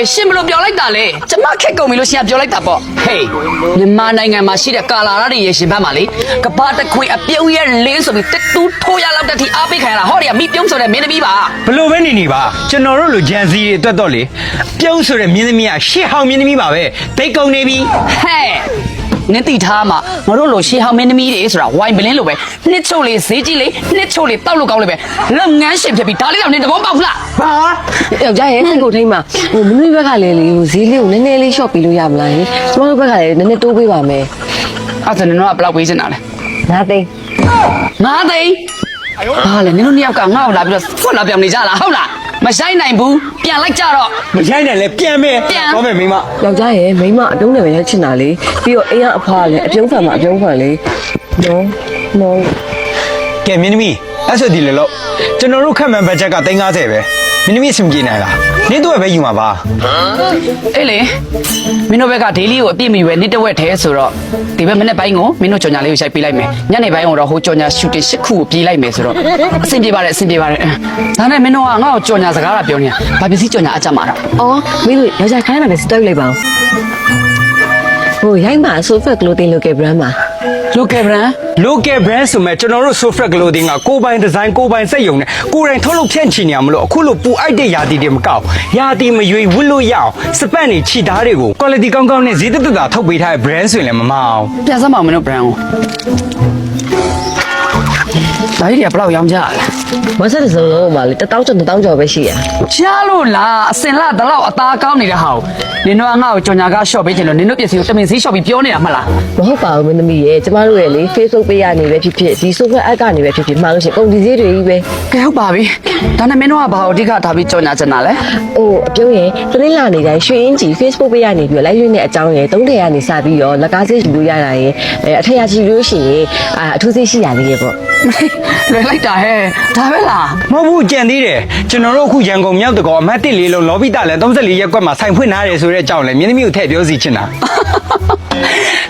ရှင်ဘလို့ပြောလိုက်တာလေကျမခက်ကုန်ပြီလို့ရှင်ကပြောလိုက်တာပေါ့ဟေးမြန်မာနိုင်ငံမှာရှိတဲ့ကာလာရတွေရေရှင်ဘက်မှာလေကဘာတခွေအပြုံးရဲ့လင်းဆိုပြီးတက်တူးထိုးရလောက်တဲ့ထိအားပေးခံရတာဟောဒီကမိပြုံးဆိုတဲ့မင်းသမီးပါဘလို့ပဲနေပါကျွန်တော်တို့လိုဂျန်စီတွေအတွက်တော့လေပြုံးဆိုတဲ့မြင်းသမီးကရှေ့ဟောင်းမြင်းသမီးပါပဲဒိတ်ကုန်နေပြီဟဲ့နင်းတိထားမှာငါတို့လိုရှေးဟောင်းမင်းသမီးတွေဆိုတာဝိုင်ပလင်းလိုပဲနှစ်ချို့လေးဈေးကြီးလေးနှစ်ချို့လေးတောက်လို့ကောင်းလို့ပဲလုပ်ငန်းရှင်ဖြစ်ပြီးဒါလေးတော့နင်းတဘောပေါက်လားဘာယောက်ျားရဲ့ကိုထိမ့်မှာဟိုမင်းတို့ဘက်ကလည်းလေဟိုဈေးလေးကိုနည်းနည်းလေးရှော့ပေးလို့ရမလားဟင်ကျမတို့ဘက်ကလည်းနည်းနည်းတိုးပေးပါမယ်အဲ့ဒါနင်တို့ကဘယ်လောက်ပေးချင်တာလဲ9သိန်း9သိန်းဟာလေနင်တို့နှစ်ယောက်ကငါ့ကိုလာပြီးတော့ဖွက်လာပြောင်းနေကြလားဟုတ်လားမဆိုင်နိုင်ဘူးပြန်လိုက်ကြတော့မဆိုင်နိုင်လဲပြန်မယ်ဟောမယ်မိမယောက်ျားရဲ့မိမအတုံးနဲ့ပဲချင်တာလေပြီးတော့အိမ်ကအဖားလည်းအပြုံးဖန်မှာအပြုံးဖန်လေနော်ကဲမြင်းသမီးအဲ့ဆိုဒီလေလို့ကျွန်တော်တို့ခက်မှန်ဘတ်ဂျက်က350ပဲမြင်းသမီးအဆင်ပြေနိုင်လားနင်းတို့ပဲယူမှာပါအေးလေမင်းတို့ဘက်ကဒေးလီကိုအပြည့်မီပဲနေ့တစ်ဝက်ထဲဆိုတော့ဒီဘက်မနေ့ပိုင်းကိုမင်းတို့ကြော်ညာလေးကိုရိုက်ပေးလိုက်မယ်ညနေပိုင်းကတော့ဟိုကြော်ညာရှူတင်8ခုကိုပြေးလိုက်မယ်ဆိုတော့အဆင်ပြေပါတယ်ဒါနဲ့မင်းတို့ကငါ့ကိုကြော်ညာစကားလာပြောနေတာဘာပစ္စည်းကြော်ညာအကြမှာတော့အော်မင်းတို့ယောက်ျားခိုင်းတာလည်းစတောက်လိုက်ပါဦးဟိုရိုက်မှာ Sofa Clothing Local Brand မှာlocal brand ဆိုမဲ့ကျွန်တော်တို့ Sofa Clothing ကကိုပိုင်ဒီဇိုင်းကိုပိုင်စက်ရုံနဲ့ကိုယ်တိုင်ထုတ်လုပ်ဖြန့်ချီနေရမလို့အခုလိုပူအိုက်တဲ့ယာတီတွေမကောက်ယာတီမရွေဝတ်လို့ရအောင်စပတ်နေခြိသားတွေကို quality ကောင်းကောင်းနဲ့ဈေးသက်သက်သာထုတ်ပေးထားတဲ့ brand ဆိုရင်လည်းမမအောင်ပြန်စမ်းပါဦးမင်းတို့ brand ကိုဒါကြီးကဘယ်လောက်ရောင်းကြလဲမဆက်တဲ့စုံလုံးပါလေ1000ကျော်2000ကျော်ပဲရှိရကြားလို့လားအစင်လာတလောက်အသားကောင်းနေတဲ့ဟာကိုနင်တို့ကငါ့ကိုကြော်ညာကရှော့ပေးချင်လို့နင်တို့ပစ္စည်းကိုတမင်ဈေးရှော့ပြီးပြောနေတာမဟုတ်လားမဟုတ်ပါဘူးမင်းသမီးရဲ့ကျမတို့ရဲ့လေ Facebook ပေးရနေပဲဖြစ်ဖြစ်ဒီ Sofa app ကနေပဲဖြစ်ဖြစ်မှားလို့ရှိရင်ကုန်ဒီဈေးတွေကြီးပဲကဲဟုတ်ပါပြီဒါနဲ့မင်းတို့ကဘာအဓိကထားပြီးကြော်ညာချင်တာလဲအိုးအပြုံးရဲ့တနေ့လာနေတိုင်းရွှေအင်းကြီး Facebook ပေးရနေပြီးတော့ live ရင်းတဲ့အကြောင်းရဲ့3ထည့်ကနေစပြီးတော့လက်ကားဈေးယူလို့ရတာရဲ့အထက်ရကြည့်လို့ရှိရင်အထူးဈေးရှိရသေးရဲ့ပေါ့လွယ်လိုက်တာဟဲ့ဒါပဲလားမဟုတ်ဘူးကြံသေးတယ်ကျွန်တော်တို့အခုရန်ကုန်မြောက်တကောအမှတ်1လေးလုံးလော်ဘီတာလည်း34ရက်ကွက်မှာဆိုင်ဖွင့်ထားတယ်ဆိုတဲ့အကြောင်းလည်းမြင်းသမီးကိုထည့်ပြောစီချင်တာ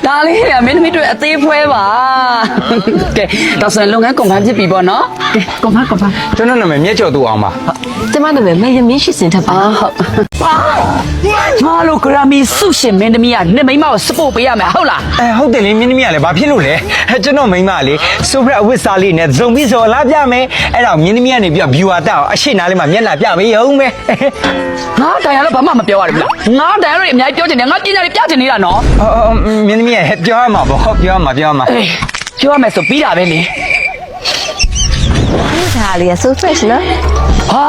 ဒါလေးကမင်းသမီးတို့အသေးဖွဲပါကဲတော့ဆိုရင်လုပ်ငန်းကွန်ဖန်ဖြစ်ပြီပေါ့နော်ကဲကွန်ဖန်ကျွန်တော်နာမည်မြတ်ကျော်သူအောင်ပါကျမနာမည်မယမင်းရှိစင်ထပ်ပါဟုတ်ငါလိုဂရမီဆုရှင်မင်းသမီးကနှစ်မိန်းမကိုစပို့ပေးရမယ်ဟုတ်လားဟုတ်တယ်လေမင်းသမီးကလည်းဘာဖြစ်လို့လဲကျွန်တော်မိန်းမလေးဆိုဖရက်အဝတ်စားလေးနဲ့ဇုံပြီးစော်လာပြမယ်အဲ့တော့မင်းသမီးကနေပြီး viewer တက်အောင်အရှိနားလေးမှာမျက်နှာပြပေးရုံပဲငါတိုင်ရတော့ဘာမှမပြောရဘူးလားငါတိုင်ရတော့အများကြီးပြောချင်တယ်ငါပညာတွေပြချင်နေတာနော်မင်းသမီးရဲ့ပြောရမှာပေါ့ပြောရမှာပြောရမယ်ဆိုပြီးတာပဲလေဒါလေး so fresh နော်ဟာ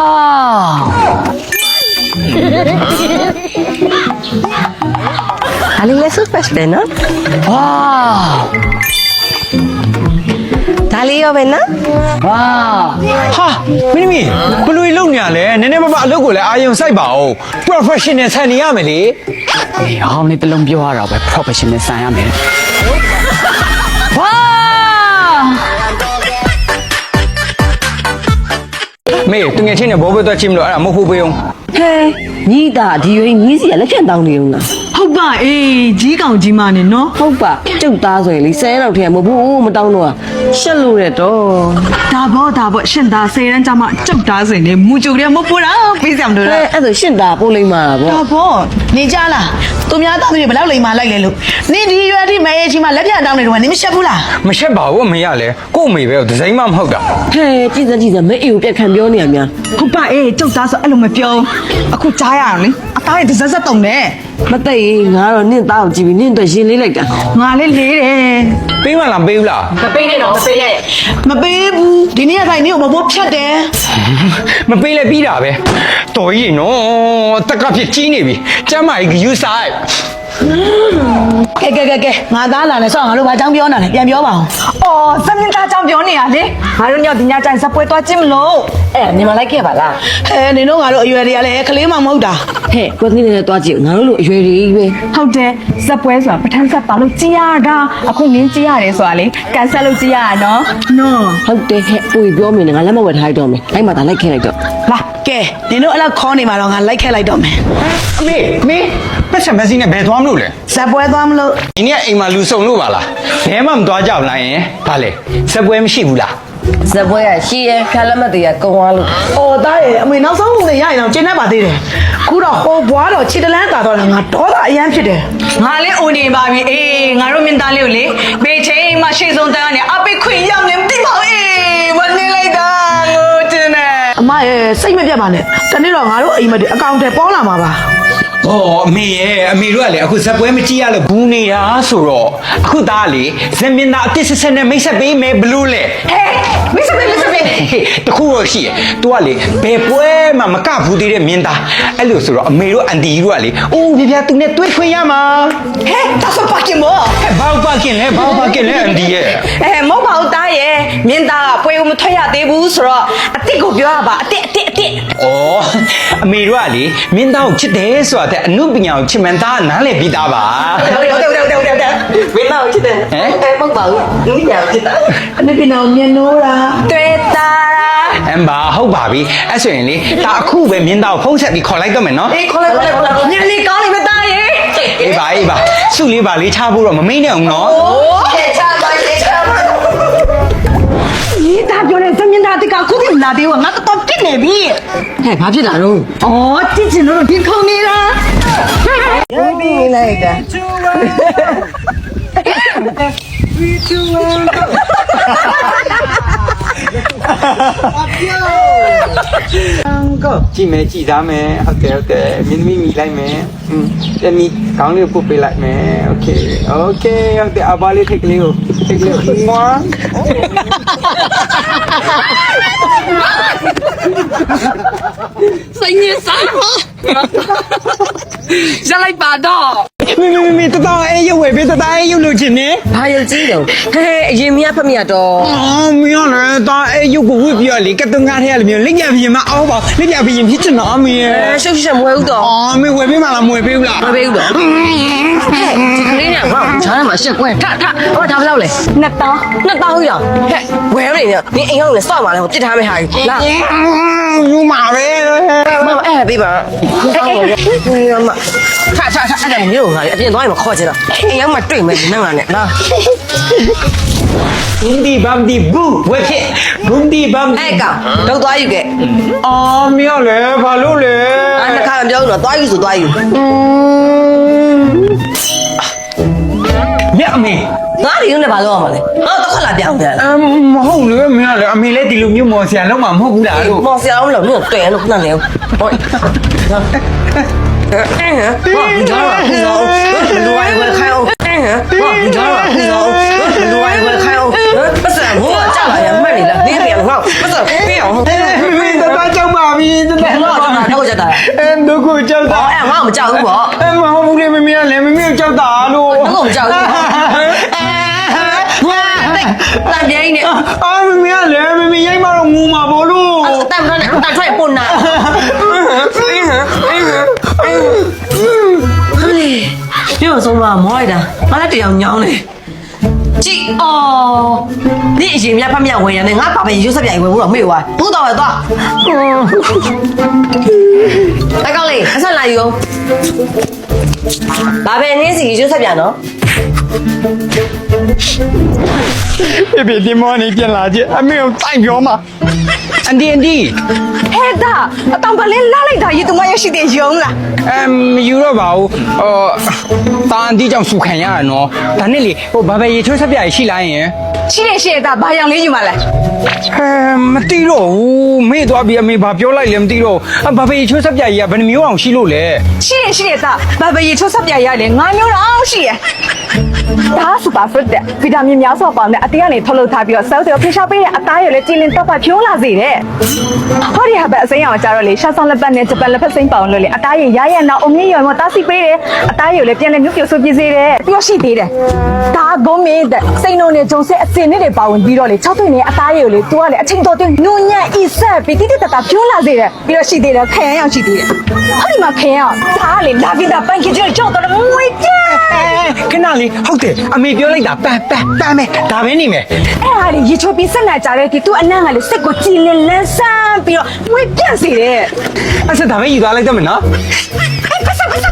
ဒါလေး so fresh ပဲနော်ဝါဒါလေးရောပဲနော်ဝါဟာမင်းသမီးဘယ်လိုလုပ်နေရလဲနည်းနည်းပါးပါအလုပ်ကိုလည်းအာရုံစိုက်ပါဦး professional ဆန်နေရမယ်လေအေးဟောင်းလေးတလုံးပြောရတာပဲ professional ဆန်ရမယ်ဝါမေတငယ်ချင်းနဲ့ဘောပဲတော့ချင်းမလို့အဲ့ဒါမဟုတ်ဘူးပေးအောင်ဟဲညီတာဒီရွေးညီစီကလက်ချက်တောင်းနေဦးလားဟုတ်ပါအေးကြီးကောင်ကြီးမနဲ့နော်ဟုတ်ပါကျုပ်သားဆိုရင်လေ10လောက်ထဲမဟုတ်ဘူးမတောင်းတော့ရှက်လို့ရတော့ဒါပေါ့ရှင်သား10ရန်ကြမှာကျုပ်သားဆိုရင်လေမူကြိုကလေးမပိုးတာပေးစရာမလိုလားအဲ့ဆိုရှင်သားပို့လိမ့်မှာပေါ့ဒါပေါ့နေကြလားသူများသားတွေဘယ်လောက်လိမ့်မှာလိုက်လဲလို့နင်ဒီရွယ်တိမဲရေးချင်းမှာလက်ပြတောင်းနေတော့နင်မရှက်ဘူးလားမရှက်ပါဘူးအမေရလဲကို့အမေပဲဒီဇိုင်းမှမဟုတ်တာဟဲကြည်စမ်းမဲအေကိုပြက်ခံပြောနေရများဟုတ်ပါအေးကျုပ်သားဆိုအဲ့လိုမပြောအခုကြားရအောင်လေအသားရတစ်စက်စက်တုံနဲ့မသိငါတော့နင့်သားကိုကြည့်ပြီးနင့်တော့ရင်လေးလိုက်တာငါလေးလေးတယ်ပေးမလားပေးဘူးလားမပေးနဲ့တော့မပေးဘူးဒီနေ့ကတိုင်းနေ့ကိုမဘိုးဖြတ်တယ်မပေးလဲပြီးတာပဲတော်ကြီးနော်တက်ကဖြစ်ကြီးနေပြီကျမ်းမာကြီးယူဆိုင်ကဲငါသားလာနေဆောင်းငါတို့ဘာကြောင်းပြောနေတာလဲပြန်ပြောပါအောင်အော်စမင်းသားကြောင်းပြောနေရလေငါတို့ညော့ဒီညကျရင်စပွဲသွားချင်းမလို့နေမလိုက်ခဲ့ပါလားနင်တို့ငါတို့အရွယ်တွေကလည်းကလေးမှမဟုတ်တာကိုသိနေသွားကြည့်ငါတို့လိုအရွယ်တွေပဲဟုတ်တယ်စပွဲဆိုတာပထမဆက်ပါလို့ကြည်ရတာအခုနင်းကြည်ရတယ်ဆိုတာလေကန်ဆက်လို့ကြည်ရတာနော်ဟုတ်တယ်ကိုပြောမင်းငါလက်မဝယ်ထားတော့မယ်လိုက်မှသာလိုက်ခဲ့လိုက်တော့လာကဲနင်တို့အဲ့လောက်ခေါ်နေမှာတော့ငါလိုက်ခဲ့လိုက်တော့မယ်အမေပတ်စံမစီနဲ့ဘယ်သွားမလို့လဲစပွဲသွားမလို့ဒီနေ့အိမ်မှာလူစုံလို့ပါလားဘဲမှမသွားကြဘူးလားယင်ဘာလဲစပွဲမရှိဘူးလား ဇပွဲကရှိရဲဖျားလက်မတွေကကုံသွားလို့ အော်သားရဲ့အမေနောက်ဆုံးမှုနဲ့ရရင်တော့ကျင်းတတ်ပါသေးတယ်ခုတော့ဟိုဘွားတော့ခြေတလန်းသာတော့ငါဒေါသအရန်ဖြစ်တယ် ငါလည်းအိုနေပါပြီအေးငါတို့မင်းသားလေးကိုလေဘေးချင်းမှရှေ့ဆုံးတန်းကနေအပိခွင့်ရောက်နေမသိပါဘူးအေးမနေလိုက်တာငိုချင်တယ် အမရဲ့စိတ်မပြတ်ပါနဲ့တနေ့တော့ငါတို့အိမ်မက်တွေအကောင့်ထဲပေါင်းလာမှာပါ ဟောအမေရဲ့အမေတို့ကလေအခုဇက်ပွဲမကြည့်ရလို့ဘူးနေတာဆိုတော့အခုသားလေဇက်မင်းသားအတစ်ဆက်ဆက်နဲ့မိတ်ဆက်ပေးမယ်ဘလို့လဲ ဟဲ့မစ္စမေတခုတော့ရှိရဲ့ तू ကလေဘယ်ပွဲမှမကဘူးသေးတဲ့မင်းသားအဲ့လိုဆိုတော့အမေတို့အန်တီတို့ကလေအိုးပြပြသူနဲ့တွေ့ခွင့်ရမှာ ဟဲ့ဒါဆိုပါကင်မော ဟဲ့ဘာပါကင်လဲဘာပါကင်လဲအန်တီရဲ့ မဟုတ်ပါဘူးတားရဲ့မင်းသားကပွဲကိုမထွက်ရသေးဘူးဆိုတော့အစ်စ်ကိုပြောရပါအစ်စ်ဩအမေတို့ကလေမင်းသားကိုချစ်တယ်ဆိုတာတဲ့အနုပညာကိုချစ်မှန်သားနားလည်ပြီးသားပါ မင်းတော့ချစ်တယ်မဟုတ်ပါဘူးလူညာချစ်တာ အနေပြနောင်မြင်လို့လား တွေ့တာလား အမ်ဘာဟုတ်ပါပြီအဲ့ဆိုရင်လေဒါအခုပဲမင်းသားကိုဖုံးဆက်ပြီးခေါ်လိုက်တော့မယ်နော် အေးခေါ်လိုက်ညနေကောင်းနေမသားရဲ့ အေးပါစုလေးပါလေးချဖို့တော့မမိတ်နဲ့အောင်နော် ဟဲ့ချပါလေချပါ ဒီတာပြောတဲ့သမင်းသားတကခုတည်းလာသေးဘူးငါတော့ပြစ်နေပြီ ဟဲ့ဘာဖြစ်လာတော့ အော်ကြည့်ချင်လို့ဒီခုံနေတာ ပြီးလိုက်တာ ကိုကြည့်မယ်ကြည့်သားမယ်ဟုတ်ကဲ့မင်းသမီးမိလိုက်မယ်တမီးကောင်းလေးပုတ်ပေးလိုက်မယ်โอเคဟုတ်တယ်အပါလေးထိတ်ကလေးကိုမွာ စိတ်ညစ်စားပါရလိုက်ပါတော့ မတတော်အေးရွယ်ပေးတတော်အေးရွလို့ချင်းနေ ဘာရုပ်ကြီးတော့ဟဲ့အရင်မရဖမရတော့ မင်းလည်းတာအေးရွကိုဝစ်ပြလေကတုံကားထဲလိုမျိုးလက်ညပြင်းမအောင်ပါလက်ညပြင်းဖြစ်ချင်တော့မင်း ရှုပ်ရှက်မွဲဦးတော့ အော်မင်းဝယ်ပေးမလားမဝယ်ပေးဘူးလား မပေးဘူးတော့ဟဲ့ဒီကလေးနဲ့ငါ့ကိုချားရမှာရှက်ကွဲထဟောဒါဘယ်လောက်လဲ2000ရောက်ဟဲ့ဝယ်ရနေနင်အိမ်ရောက်နေစောက်ပါလဲဟိုပြစ်ထားမယ့်ဟာကြီးလာ ယူမှာပဲ မမအဲ့ပေးပါမထအဲ့ဒါမျိုးငါအပြင်သွားရင်မခေါ်ချင်တော့အိမ်ရောက်မှတွေ့မယ်နင်ငါနဲ့လာ Bundi bamdi bu ဝက်ဖြစ် Bundi bamdi အဲ့ကောင်တော့သွားယူခဲ့ အော်မင်းလည်းဘာလို့လဲ အဲ့တစ်ခါမပြောဘူးတော့သွားယူဆိုသွားယူ မြတ်အမေ ငါဒီလိုနဲ့ဘာလုပ်ရမှာလဲငါတော့ခလာပြောင်းပြန်လာ မဟုတ်လေမင်းလည်းအမေလည်းဒီလိုမျိုးမော်ဆရာလုံးမှာမဟုတ်ဘူးလားလို့ မော်ဆရာအောင်လို့လို့တွေ့ရလို့ခဏနေဟိုဒီကြားပါခီရောလူဝိုင်းဝဲခိုင်းအောင်ဒီကြားပါခီရောလူဝိုင်းဝဲခိုင်းအောင်ပတ်စံဟိုကြောက်လာရမှတ်နေလားနေပြန်ဟောပတ်စံပြေးအောင် မင်းတော့ကြောက်ပါပြီတကယ် ငါတော့ကြောက်တာ ဒုက္ခကြောက်တာ ဟောအဲ့ငါမကြောက်ဘူးပေါ့ မဟုတ်ဘူးလေမင်းလည်းမင်းကြောက်တာလို့ တော့မကြောက်ဘူးတန်ပြင်းနေ အော်မင်းလည်းမင်းရိုက်မှတော့ငူမှာဘောလို့ တန်တော့တန်ထွက်ပုံနာပြောဆုံးမမောလိုက်တာငါလည်းတရားညောင်းနေကြည့်အော်ဒီအရင်မြတ်ဖတ်မြတ်ဝင်ရတယ်ငါပါပဲရွတ်ဆက်ပြိုင်ဝင်ဘူးတော့မေ့သွားဘူးတော့ပဲသွားအကောင်လေးအဆက်လာယူဘာပဲနင်းစီရွတ်ဆက်ပြနော် ပြဒီမော်နေပြန်လာကြအမေကိုတိုင်ပြောမှာအန်ဒီ ဟဲ့တာအတောင်ကလေးလာလိုက်တာရေတမရရှိတဲ့ယုံလား မယူတော့ပါဘူးတာအန်ဒီကြောင့်စူခံရရနော်ဒါနဲ့လေဟိုဘာပဲရေချိုးဆက်ပြရရှိလိုက်ရင် ရှိတာဘာရောင်လေးယူမလဲ မသိတော့ဘူးမေ့သွားပြီအမေဘာပြောလိုက်လဲမသိတော့ဘာပဲရေချိုးဆက်ပြကြီးကဘယ်နှမျိုးအောင်ရှိလို့လဲ ရှိတာဘာပဲရေချိုးဆက်ပြရတယ်ငါမျိုးတော့ရှိရဒါစူပါဖရစ်တဲ့ဗီတာမင်များစွာပေါင်းတဲ့အတေးကနေထုတ်လုပ်ထားပြီးတော့ cell တွေဖိရှားပေးတဲ့အသားရည်လည်းကြည်လင်တော့ပါဖြိုးလာစေတဲ့ဟောဒီဟာပဲအစိမ်းအောင်ကြတော့လေရှာဆောင်လက်ပတ်နဲ့ဂျပန်လက်ဖက်စိမ်းပေါင်းလို့လေအသားရည်ရရနောက်အမြင့်ရွယ်မတားစီပေးတယ်အသားရည်လည်းပြန်လည်းမြုပ်ပြဆိုပြစေတယ်ပြီးတော့ရှိသေးတယ်ဒါဂုံးမင်းတဲ့စိန်လုံးနဲ့ဂျုံဆက်အစင်နဲ့တွေပါဝင်ပြီးတော့လေ6သွင်းနဲ့အသားရည်ကိုလေသူကလေအချိန်တော်တွင်းနုံညံ့အီဆက်ပြီးတိတိတတ်တာဖြိုးလာစေတယ်ပြီးတော့ရှိသေးတယ်ခရမ်းရောက်ရှိသေးတယ်ဟောဒီမှာခရမ်းအောင်ဒါကလေလာဗီတာပန်ကီကျကြောက်တော့မွေးကြ ခဏလေးဟုတ်တယ်အမေပြောလိုက်တာပန်းမယ်ဒါပဲနေမယ် အဲ့ဟာလေရေချိုးပြီးဆက်လာကြတဲ့ဒီသူ့အနံ့ကလေစိတ်ကိုကြည်လင်လန်းဆန်းပြီးတော့မွေးပြန့်စေတယ် အဲ့ဆက်ဒါပဲယူသွားလိုက်တော့မယ်နော် ပတ်စ